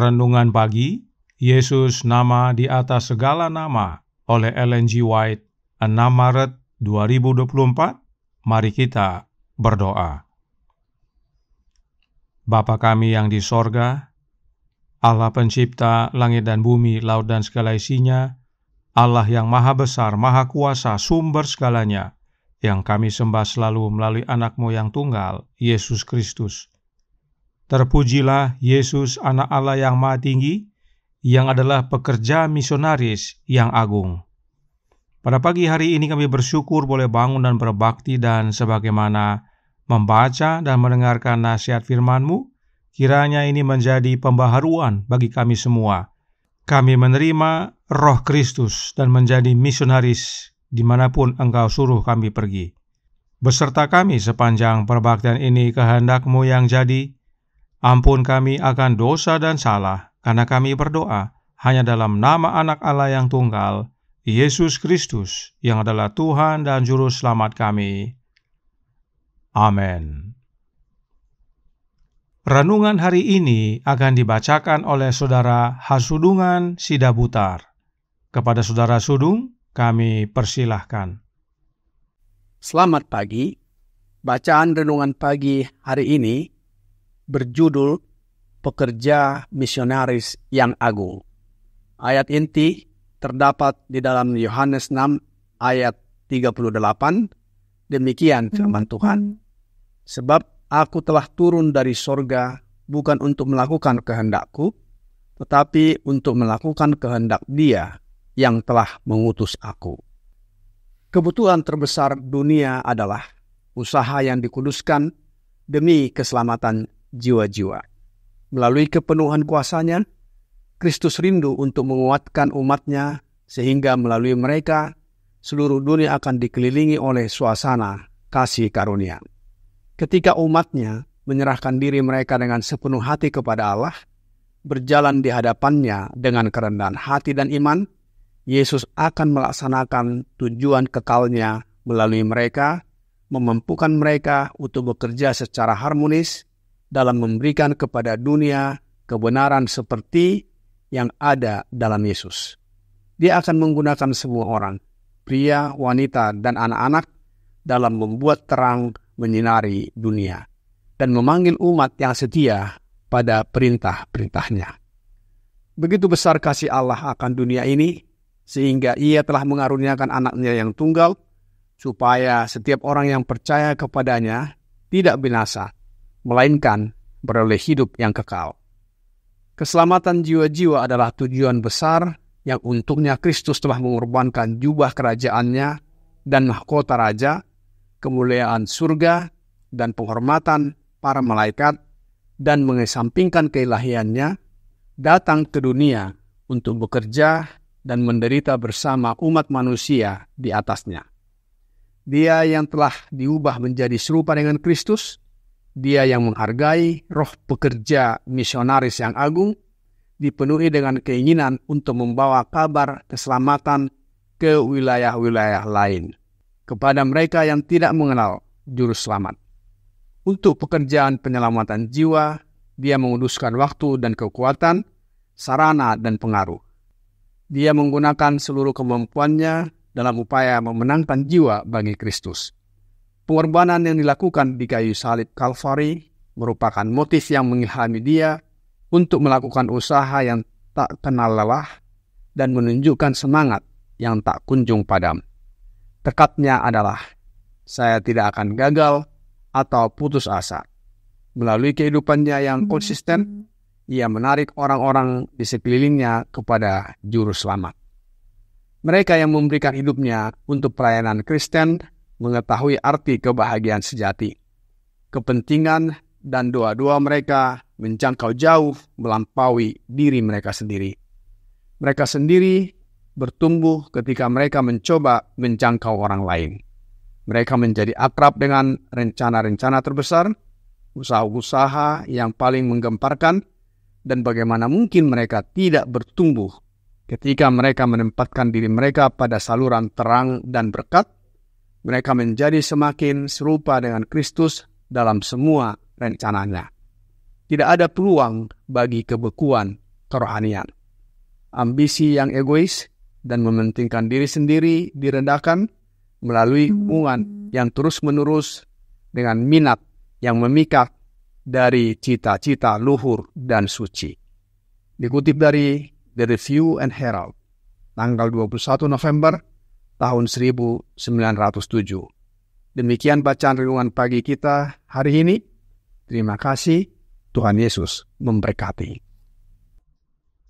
Renungan Pagi, Yesus Nama di Atas Segala Nama oleh Ellen G. White, 6 Maret 2024. Mari kita berdoa. Bapa kami yang di sorga, Allah pencipta langit dan bumi, laut dan segala isinya, Allah yang maha besar, maha kuasa, sumber segalanya, yang kami sembah selalu melalui anak-Mu yang tunggal, Yesus Kristus. Terpujilah Yesus, anak Allah yang maha tinggi, yang adalah pekerja misionaris yang agung. Pada pagi hari ini kami bersyukur boleh bangun dan berbakti, dan sebagaimana membaca dan mendengarkan nasihat firman-Mu, kiranya ini menjadi pembaharuan bagi kami semua. Kami menerima Roh Kristus dan menjadi misionaris dimanapun Engkau suruh kami pergi. Beserta kami sepanjang perbaktian ini, kehendak-Mu yang jadi. Ampun kami akan dosa dan salah, karena kami berdoa hanya dalam nama Anak Allah yang tunggal, Yesus Kristus, yang adalah Tuhan dan Juru Selamat kami. Amin. Renungan hari ini akan dibacakan oleh Saudara Hasudungan Sidabutar. Kepada Saudara Sudung, kami persilahkan. Selamat pagi. Bacaan renungan pagi hari ini berjudul Pekerja Misionaris yang Agung. Ayat inti terdapat di dalam Yohanes 6 ayat 38. Demikian firman Tuhan. Sebab aku telah turun dari sorga bukan untuk melakukan kehendak-Ku, tetapi untuk melakukan kehendak Dia yang telah mengutus aku. Kebutuhan terbesar dunia adalah usaha yang dikuduskan demi keselamatan jiwa-jiwa. Melalui kepenuhan kuasa-Nya, Kristus rindu untuk menguatkan umat-Nya, sehingga melalui mereka seluruh dunia akan dikelilingi oleh suasana kasih karunia. Ketika umat-Nya menyerahkan diri mereka dengan sepenuh hati kepada Allah, berjalan di hadapan-Nya dengan kerendahan hati dan iman, Yesus akan melaksanakan tujuan kekal-Nya melalui mereka, memampukan mereka untuk bekerja secara harmonis dalam memberikan kepada dunia kebenaran seperti yang ada dalam Yesus. Dia akan menggunakan semua orang, pria, wanita, dan anak-anak dalam membuat terang menyinari dunia dan memanggil umat yang setia pada perintah-perintah-Nya. Begitu besar kasih Allah akan dunia ini, sehingga Ia telah mengaruniakan anak-Nya yang tunggal, supaya setiap orang yang percaya kepada-Nya tidak binasa, melainkan beroleh hidup yang kekal. Keselamatan jiwa-jiwa adalah tujuan besar yang untuknya Kristus telah mengorbankan jubah kerajaan-Nya dan mahkota raja, kemuliaan surga, dan penghormatan para malaikat, dan mengesampingkan keilahian-Nya, datang ke dunia untuk bekerja dan menderita bersama umat manusia di atasnya. Dia yang telah diubah menjadi serupa dengan Kristus, Dia yang menghargai roh pekerja misionaris yang agung, dipenuhi dengan keinginan untuk membawa kabar keselamatan ke wilayah-wilayah lain, kepada mereka yang tidak mengenal Juru Selamat. Untuk pekerjaan penyelamatan jiwa, Dia menguduskan waktu dan kekuatan, sarana dan pengaruh. Dia menggunakan seluruh kemampuannya dalam upaya memenangkan jiwa bagi Kristus. Pengorbanan yang dilakukan di kayu salib Kalvari merupakan motif yang mengilhami Dia untuk melakukan usaha yang tak kenal lelah dan menunjukkan semangat yang tak kunjung padam. Tekadnya adalah, saya tidak akan gagal atau putus asa. Melalui kehidupannya yang konsisten, Ia menarik orang-orang di sekelilingnya kepada Juru Selamat. Mereka yang memberikan hidupnya untuk pelayanan Kristen mengetahui arti kebahagiaan sejati. Kepentingan dan doa-doa mereka menjangkau jauh melampaui diri mereka sendiri. Mereka sendiri bertumbuh ketika mereka mencoba menjangkau orang lain. Mereka menjadi akrab dengan rencana-rencana terbesar, usaha-usaha yang paling menggemparkan, dan bagaimana mungkin mereka tidak bertumbuh ketika mereka menempatkan diri mereka pada saluran terang dan berkat. Mereka menjadi semakin serupa dengan Kristus dalam semua rencananya. Tidak ada peluang bagi kebekuan kerohanian. Ambisi yang egois dan mementingkan diri sendiri direndahkan melalui hubungan yang terus-menerus dengan minat yang memikat dari cita-cita luhur dan suci. Dikutip dari The Review and Herald, tanggal 21 November tahun 1907. Demikian bacaan renungan pagi kita hari ini. Terima kasih, Tuhan Yesus memberkati.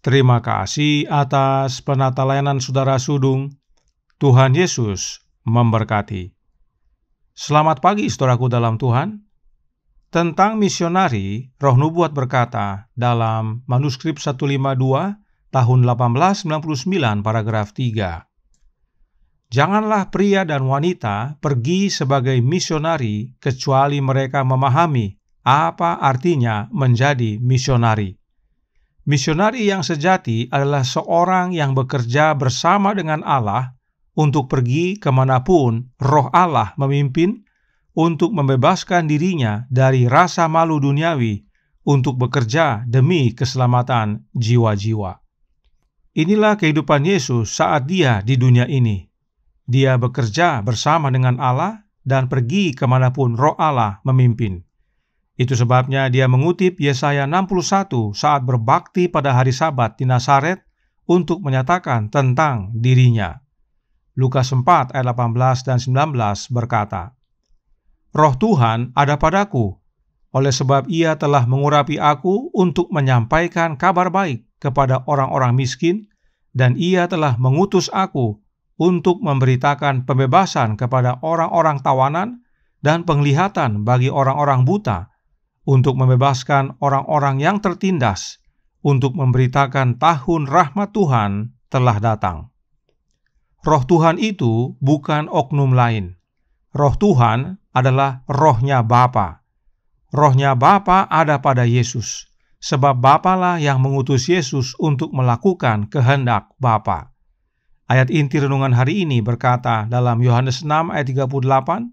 Terima kasih atas penata layanan Saudara Sudung. Tuhan Yesus memberkati. Selamat pagi saudaraku dalam Tuhan. Tentang misionari, Roh Nubuat berkata dalam manuskrip 152 tahun 1899 paragraf 3. Janganlah pria dan wanita pergi sebagai misionari kecuali mereka memahami apa artinya menjadi misionari. Misionari yang sejati adalah seorang yang bekerja bersama dengan Allah untuk pergi kemanapun Roh Allah memimpin, untuk membebaskan dirinya dari rasa malu duniawi, untuk bekerja demi keselamatan jiwa-jiwa. Inilah kehidupan Yesus saat Dia di dunia ini. Dia bekerja bersama dengan Allah dan pergi kemanapun Roh Allah memimpin. Itu sebabnya Dia mengutip Yesaya 61 saat berbakti pada hari Sabat di Nazaret untuk menyatakan tentang dirinya. Lukas 4 ayat 18 dan 19 berkata, Roh Tuhan ada padaku, oleh sebab Ia telah mengurapi aku untuk menyampaikan kabar baik kepada orang-orang miskin, dan Ia telah mengutus aku untuk memberitakan pembebasan kepada orang-orang tawanan dan penglihatan bagi orang-orang buta, untuk membebaskan orang-orang yang tertindas, untuk memberitakan tahun rahmat Tuhan telah datang. Roh Tuhan itu bukan oknum lain. Roh Tuhan adalah Rohnya Bapa. Rohnya Bapa ada pada Yesus, sebab Bapalah yang mengutus Yesus untuk melakukan kehendak Bapa. Ayat inti renungan hari ini berkata dalam Yohanes 6 ayat 38,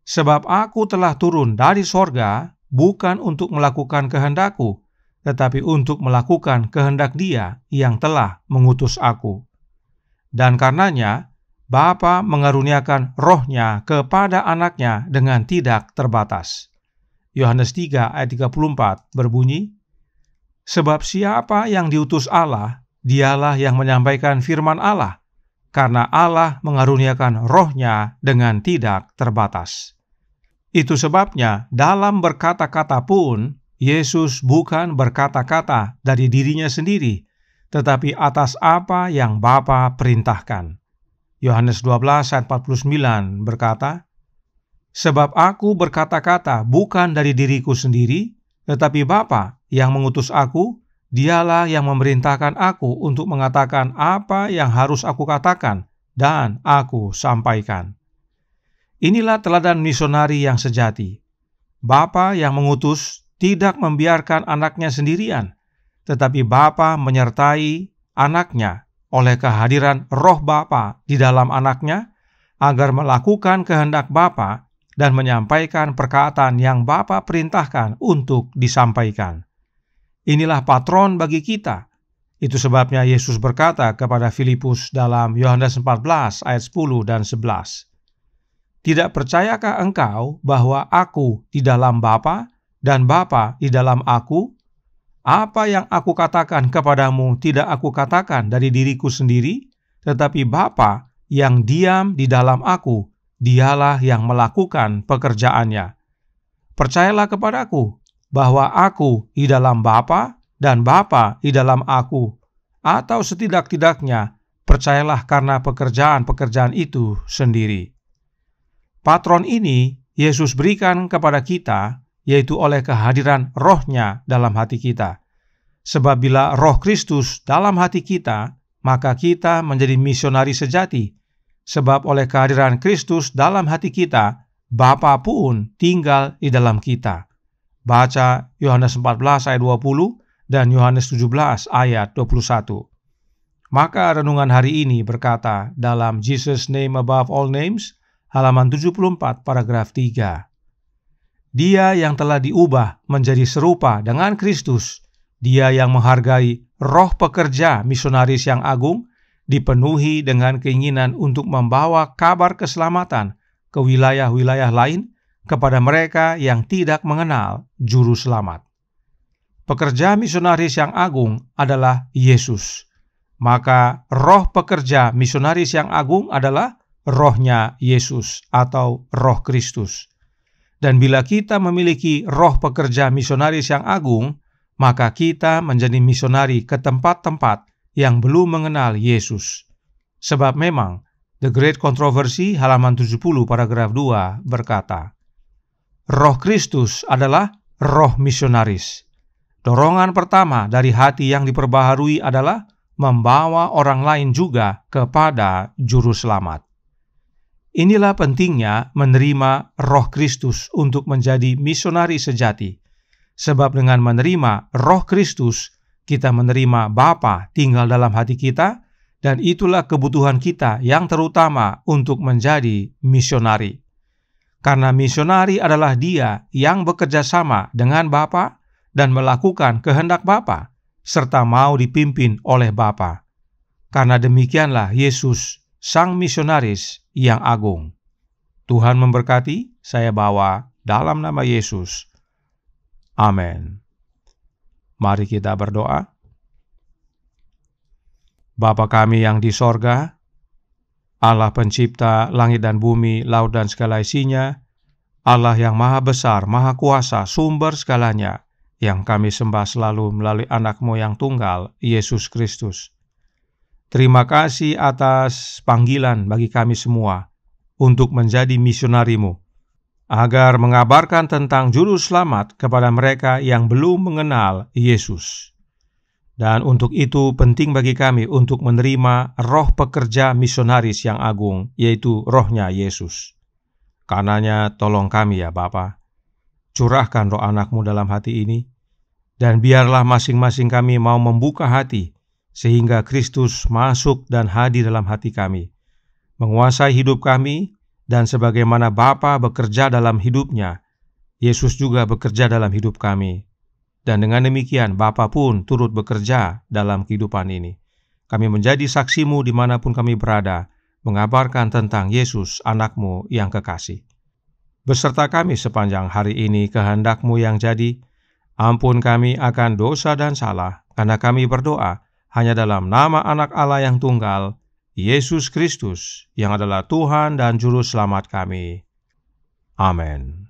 Sebab aku telah turun dari sorga bukan untuk melakukan kehendakku, tetapi untuk melakukan kehendak Dia yang telah mengutus aku. Dan karenanya, Bapa mengaruniakan Roh-Nya kepada Anak-Nya dengan tidak terbatas. Yohanes 3 ayat 34 berbunyi, Sebab siapa yang diutus Allah, dialah yang menyampaikan firman Allah, karena Allah mengaruniakan Roh-Nya dengan tidak terbatas. Itu sebabnya dalam berkata-kata pun, Yesus bukan berkata-kata dari dirinya sendiri, tetapi atas apa yang Bapa perintahkan. Yohanes 12 ayat 49 berkata, Sebab aku berkata-kata bukan dari diriku sendiri, tetapi Bapa yang mengutus aku, Dialah yang memerintahkan aku untuk mengatakan apa yang harus aku katakan dan aku sampaikan. Inilah teladan misionari yang sejati. Bapa yang mengutus tidak membiarkan anaknya sendirian, tetapi Bapa menyertai anaknya oleh kehadiran Roh Bapa di dalam anaknya, agar melakukan kehendak Bapa dan menyampaikan perkataan yang Bapa perintahkan untuk disampaikan. Inilah patron bagi kita. Itu sebabnya Yesus berkata kepada Filipus dalam Yohanes 14 ayat 10 dan 11. Tidak percayakah engkau bahwa aku di dalam Bapa dan Bapa di dalam aku? Apa yang aku katakan kepadamu tidak aku katakan dari diriku sendiri, tetapi Bapa yang diam di dalam aku, Dialah yang melakukan pekerjaannya. Percayalah kepadaku bahwa aku di dalam Bapa dan Bapa di dalam aku, atau setidak-tidaknya percayalah karena pekerjaan-pekerjaan itu sendiri. Patron ini Yesus berikan kepada kita, yaitu oleh kehadiran Roh-Nya dalam hati kita. Sebab bila Roh Kristus dalam hati kita, maka kita menjadi misionari sejati. Sebab oleh kehadiran Kristus dalam hati kita, Bapa pun tinggal di dalam kita. Baca Yohanes 14 ayat 20 dan Yohanes 17 ayat 21. Maka renungan hari ini berkata dalam Jesus Name Above All Names, halaman 74 paragraf 3. Dia yang telah diubah menjadi serupa dengan Kristus, Dia yang menghargai roh pekerja misionaris yang agung dipenuhi dengan keinginan untuk membawa kabar keselamatan ke wilayah-wilayah lain kepada mereka yang tidak mengenal Juru Selamat. Pekerja misionaris yang agung adalah Yesus. Maka roh pekerja misionaris yang agung adalah rohnya Yesus atau roh Kristus. Dan bila kita memiliki roh pekerja misionaris yang agung, maka kita menjadi misionari ke tempat-tempat yang belum mengenal Yesus. Sebab memang The Great Controversy halaman 70 paragraf 2 berkata, Roh Kristus adalah roh misionaris. Dorongan pertama dari hati yang diperbaharui adalah membawa orang lain juga kepada Juru Selamat. Inilah pentingnya menerima Roh Kristus untuk menjadi misionari sejati. Sebab dengan menerima Roh Kristus, kita menerima Bapa tinggal dalam hati kita, dan itulah kebutuhan kita yang terutama untuk menjadi misionari. Karena misionari adalah dia yang bekerja sama dengan Bapa dan melakukan kehendak Bapa, serta mau dipimpin oleh Bapa. Karena demikianlah Yesus, sang misionaris yang agung. Tuhan memberkati, saya bawa dalam nama Yesus. Amin. Mari kita berdoa. Bapa kami yang di sorga, Allah pencipta langit dan bumi, laut dan segala isinya, Allah yang maha besar, maha kuasa, sumber segalanya, yang kami sembah selalu melalui anak-Mu yang tunggal, Yesus Kristus. Terima kasih atas panggilan bagi kami semua untuk menjadi misionari-Mu, agar mengabarkan tentang Juru Selamat kepada mereka yang belum mengenal Yesus. Dan untuk itu penting bagi kami untuk menerima roh pekerja misionaris yang agung, yaitu rohnya Yesus. Karenanya tolong kami ya Bapa, curahkan roh anak-Mu dalam hati ini, dan biarlah masing-masing kami mau membuka hati, sehingga Kristus masuk dan hadir dalam hati kami, menguasai hidup kami, dan sebagaimana Bapa bekerja dalam hidupnya, Yesus juga bekerja dalam hidup kami. Dan dengan demikian Bapa pun turut bekerja dalam kehidupan ini. Kami menjadi saksi-Mu dimanapun kami berada, mengabarkan tentang Yesus, anak-Mu yang kekasih. Beserta kami sepanjang hari ini kehendak-Mu yang jadi, ampun kami akan dosa dan salah, karena kami berdoa hanya dalam nama Anak Allah yang tunggal, Yesus Kristus, yang adalah Tuhan dan Juru Selamat kami. Amin.